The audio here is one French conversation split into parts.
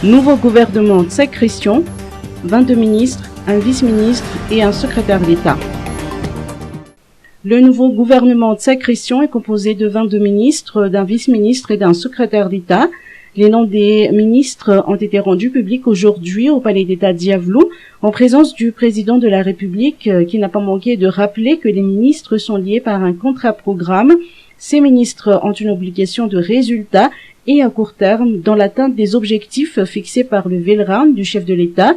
Nouveau gouvernement Tsek-Christian, 22 ministres, un vice-ministre et un secrétaire d'État. Le nouveau gouvernement Tsek-Christian est composé de 22 ministres, d'un vice-ministre et d'un secrétaire d'État. Les noms des ministres ont été rendus publics aujourd'hui au Palais d'État d'Iavlou, en présence du président de la République, qui n'a pas manqué de rappeler que les ministres sont liés par un contrat-programme. Ces ministres ont une obligation de résultat et à court terme dans l'atteinte des objectifs fixés par le Velran du chef de l'État.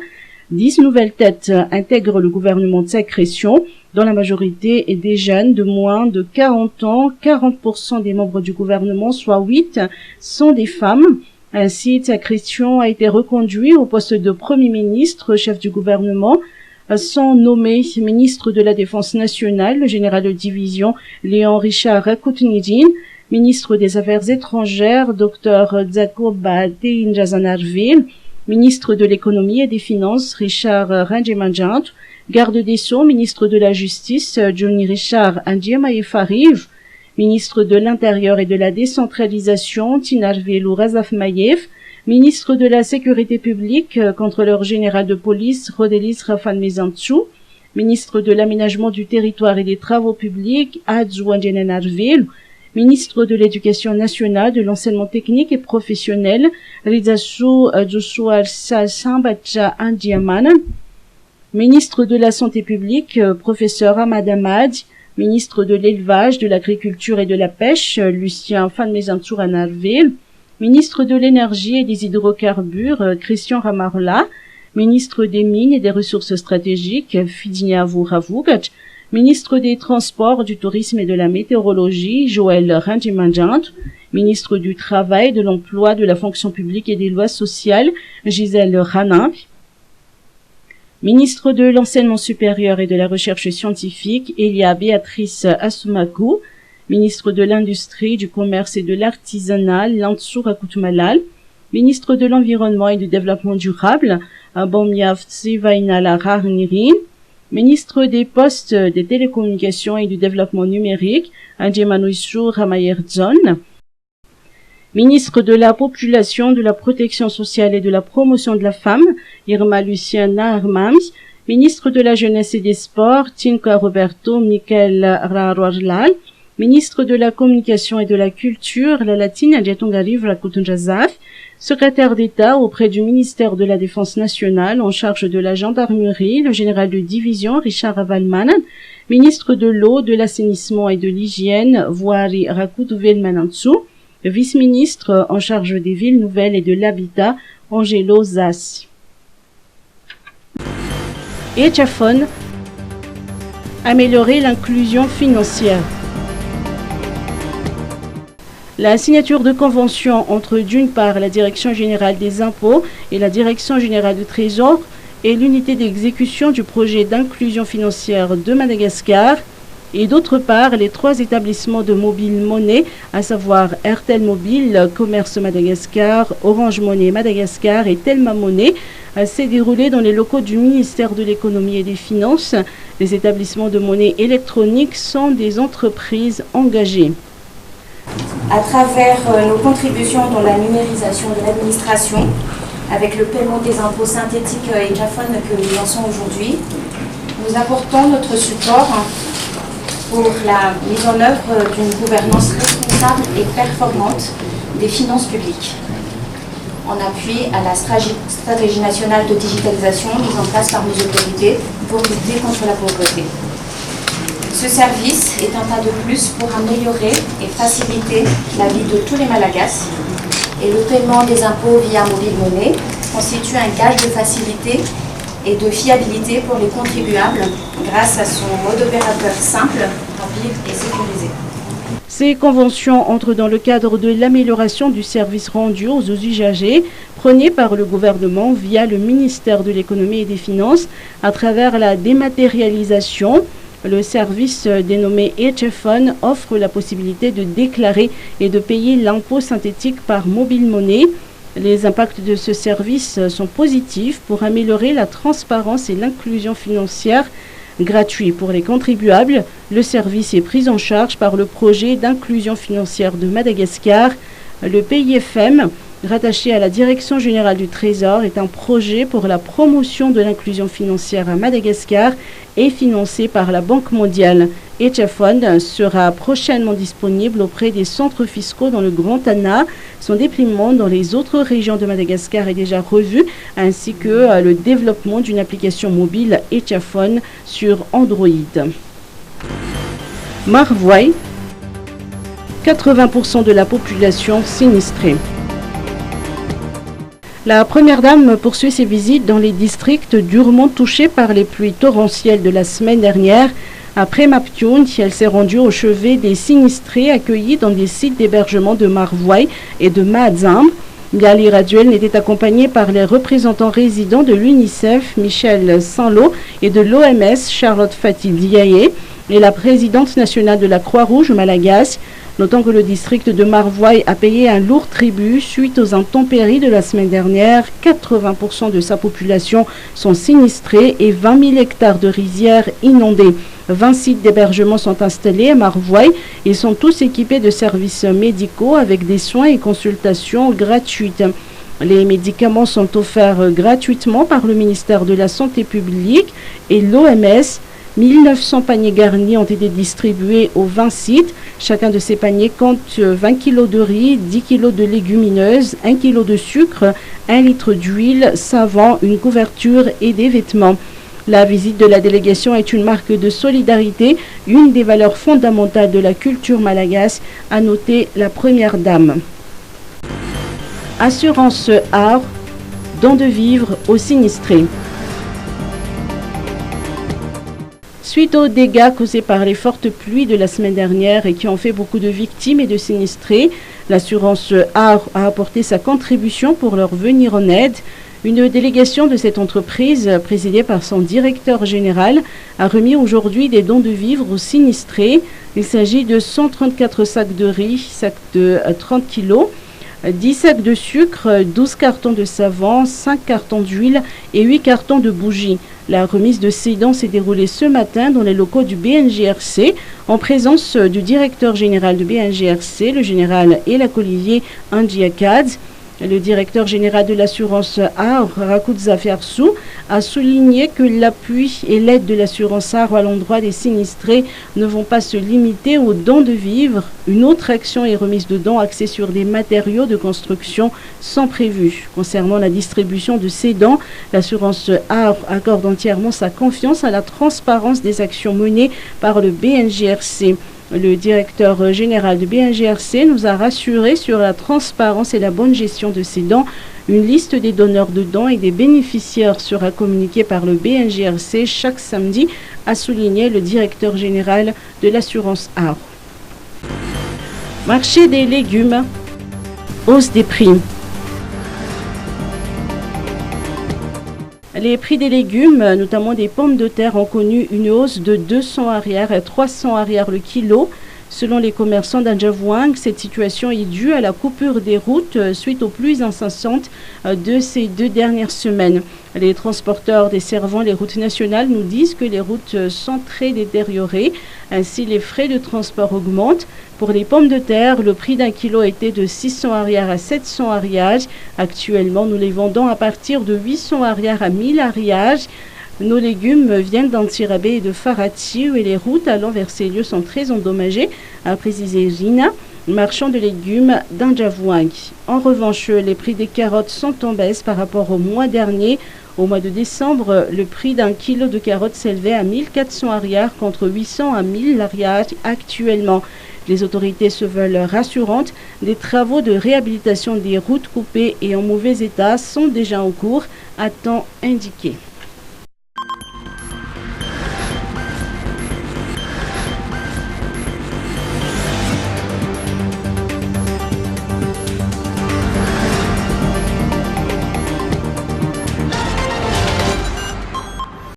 10 nouvelles têtes intègrent le gouvernement Tsek-Christian, dont la majorité est des jeunes de moins de 40 ans. 40% des membres du gouvernement, soit 8, sont des femmes. Ainsi, Tsek-Christian a été reconduit au poste de Premier ministre, chef du gouvernement. Sont nommés ministre de la Défense nationale, le général de division Léon Richard Koutnidine, ministre des Affaires étrangères, Dr Dzakoba Teinjazanarville, ministre de l'économie et des finances, Richard Ranjemanjant, garde des Sceaux, ministre de la Justice, Johnny Richard Andjemaïfariv, ministre de l'Intérieur et de la Décentralisation, Tinarvelo Razafmayev, ministre de la Sécurité publique, contrôleur général de police, Rodelis Rafan Mezantsou, ministre de l'Aménagement du territoire et des Travaux publics, Adjouanjenenarville, ministre de l'Éducation nationale, de l'enseignement technique et professionnel, Rizasu Joshua Sambacha Andiaman, ministre de la Santé publique, professeur Ahmad Ahmad, ministre de l'Élevage, de l'Agriculture et de la Pêche, Lucien Fanmezantsouranarville, ministre de l'Énergie et des Hydrocarbures, Christian Ramarla, ministre des Mines et des Ressources stratégiques, Fidinia Vouravougat, ministre des Transports, du Tourisme et de la Météorologie, Joël Ranjimanjant, ministre du Travail, de l'Emploi, de la Fonction publique et des Lois sociales, Gisèle Ranin, ministre de l'Enseignement supérieur et de la Recherche scientifique, Elia Béatrice Asumakou, ministre de l'Industrie, du Commerce et de l'Artisanat, Lantsou Rakoutmalal, ministre de l'Environnement et du Développement durable, Abomyav Tsivainala Rarnirin, ministre des Postes, des Télécommunications et du Développement numérique, Andjemanuishu Ramayerdzon, ministre de la Population, de la Protection sociale et de la Promotion de la femme, Irma Luciana Armams, ministre de la Jeunesse et des Sports, Tinka Roberto Michael Rarwarlal, ministre de la Communication et de la Culture, la Latine Adjetongariv Rakutunjazaf, secrétaire d'État auprès du ministère de la Défense nationale en charge de la gendarmerie, le général de division Richard Avalman, ministre de l'eau, de l'assainissement et de l'hygiène, Voari Rakutvelmanantsou, vice-ministre en charge des villes nouvelles et de l'habitat, Angelo Zassi. Et Tchafon, améliorer l'inclusion financière. La signature de convention entre d'une part la Direction générale des impôts et la Direction générale du Trésor et l'unité d'exécution du projet d'inclusion financière de Madagascar et d'autre part les 3 établissements de mobile monnaie, à savoir Airtel Mobile, Commerce Madagascar, Orange Monnaie Madagascar et Telma Monnaie, s'est déroulé dans les locaux du ministère de l'économie et des finances. Les établissements de monnaie électronique sont des entreprises engagées. À travers nos contributions dans la numérisation de l'administration, avec le paiement des impôts synthétiques et Tchafon que nous lançons aujourd'hui, nous apportons notre support pour la mise en œuvre d'une gouvernance responsable et performante des finances publiques, en appui à la stratégie nationale de digitalisation mise en place par nos autorités pour lutter contre la pauvreté. Ce service est un pas de plus pour améliorer et faciliter la vie de tous les Malagasy et le paiement des impôts via mobile monnaie constitue un gage de facilité et de fiabilité pour les contribuables grâce à son mode opérateur simple, rapide et sécurisé. Ces conventions entrent dans le cadre de l'amélioration du service rendu aux usagers prôné par le gouvernement via le ministère de l'économie et des finances à travers la dématérialisation. Le service dénommé eTchefon offre la possibilité de déclarer et de payer l'impôt synthétique par mobile monnaie. Les impacts de ce service sont positifs pour améliorer la transparence et l'inclusion financière. Gratuit pour les contribuables, le service est pris en charge par le projet d'inclusion financière de Madagascar, le PIFM, rattaché à la Direction générale du Trésor, est un projet pour la promotion de l'inclusion financière à Madagascar et financé par la Banque mondiale. ECHAFON sera prochainement disponible auprès des centres fiscaux dans le Grand Anna. Son déploiement dans les autres régions de Madagascar est déjà revu, ainsi que le développement d'une application mobile ECHAFON sur Android. Marvoy, 80% de la population sinistrée. La Première Dame poursuit ses visites dans les districts durement touchés par les pluies torrentielles de la semaine dernière. Après Maptioun, elle s'est rendue au chevet des sinistrés accueillis dans des sites d'hébergement de Marvoy et de Maadzamb. Biali Raduel n'était accompagné par les représentants résidents de l'UNICEF, Michel Saint-Lô, et de l'OMS, Charlotte Fatih-Diaye, et la présidente nationale de la Croix-Rouge, Malagasy. Notant que le district de Marvoy a payé un lourd tribut suite aux intempéries de la semaine dernière. 80% de sa population sont sinistrés et 20 000 hectares de rizières inondés. 20 sites d'hébergement sont installés à Marvoy. Ils sont tous équipés de services médicaux avec des soins et consultations gratuites. Les médicaments sont offerts gratuitement par le ministère de la Santé publique et l'OMS. 1900 paniers garnis ont été distribués aux 20 sites. Chacun de ces paniers compte 20 kg de riz, 10 kg de légumineuses, 1 kg de sucre, 1 litre d'huile, savon, une couverture et des vêtements. La visite de la délégation est une marque de solidarité, une des valeurs fondamentales de la culture malagasy, a noté la Première Dame. Assurance Art, don de vivres aux sinistrés. Suite aux dégâts causés par les fortes pluies de la semaine dernière et qui ont fait beaucoup de victimes et de sinistrés, l'assurance Art a apporté sa contribution pour leur venir en aide. Une délégation de cette entreprise, présidée par son directeur général, a remis aujourd'hui des dons de vivres aux sinistrés. Il s'agit de 134 sacs de riz, sacs de 30 kg, 10 sacs de sucre, 12 cartons de savon, 5 cartons d'huile et 8 cartons de bougies. La remise de ces dons s'est déroulée ce matin dans les locaux du BNGRC en présence du directeur général du BNGRC, le général Elak Olivier Andiakadze. Le directeur général de l'assurance Art, Rakudza Fersou, a souligné que l'appui et l'aide de l'assurance Art à l'endroit des sinistrés ne vont pas se limiter aux dons de vivres. Une autre action est remise de dons axée sur des matériaux de construction sans prévu. Concernant la distribution de ces dons, l'assurance Art accorde entièrement sa confiance à la transparence des actions menées par le BNGRC. Le directeur général du BNGRC nous a rassuré sur la transparence et la bonne gestion de ces dons. Une liste des donneurs de dons et des bénéficiaires sera communiquée par le BNGRC chaque samedi, a souligné le directeur général de l'assurance Art. Marché des légumes, hausse des prix. Les prix des légumes, notamment des pommes de terre, ont connu une hausse de 200 arrières et 300 arrières le kilo. Selon les commerçants d'Andjavouang, cette situation est due à la coupure des routes suite aux pluies incessantes de ces 2 dernières semaines. Les transporteurs desservant les routes nationales nous disent que les routes sont très détériorées. Ainsi, les frais de transport augmentent. Pour les pommes de terre, le prix d'un kilo était de 600 arrières à 700 arrières. Actuellement, nous les vendons à partir de 800 arrières à 1000 arrières. Nos légumes viennent d'Antirabé et de Farati et les routes allant vers ces lieux sont très endommagées, a précisé Gina, marchand de légumes d'Andjavouang. En revanche, les prix des carottes sont en baisse par rapport au mois dernier. Au mois de décembre, le prix d'un kilo de carottes s'élevait à 1400 arrières contre 800 à 1000 arrières actuellement. Les autorités se veulent rassurantes. Des travaux de réhabilitation des routes coupées et en mauvais état sont déjà en cours, a-t-on indiqué.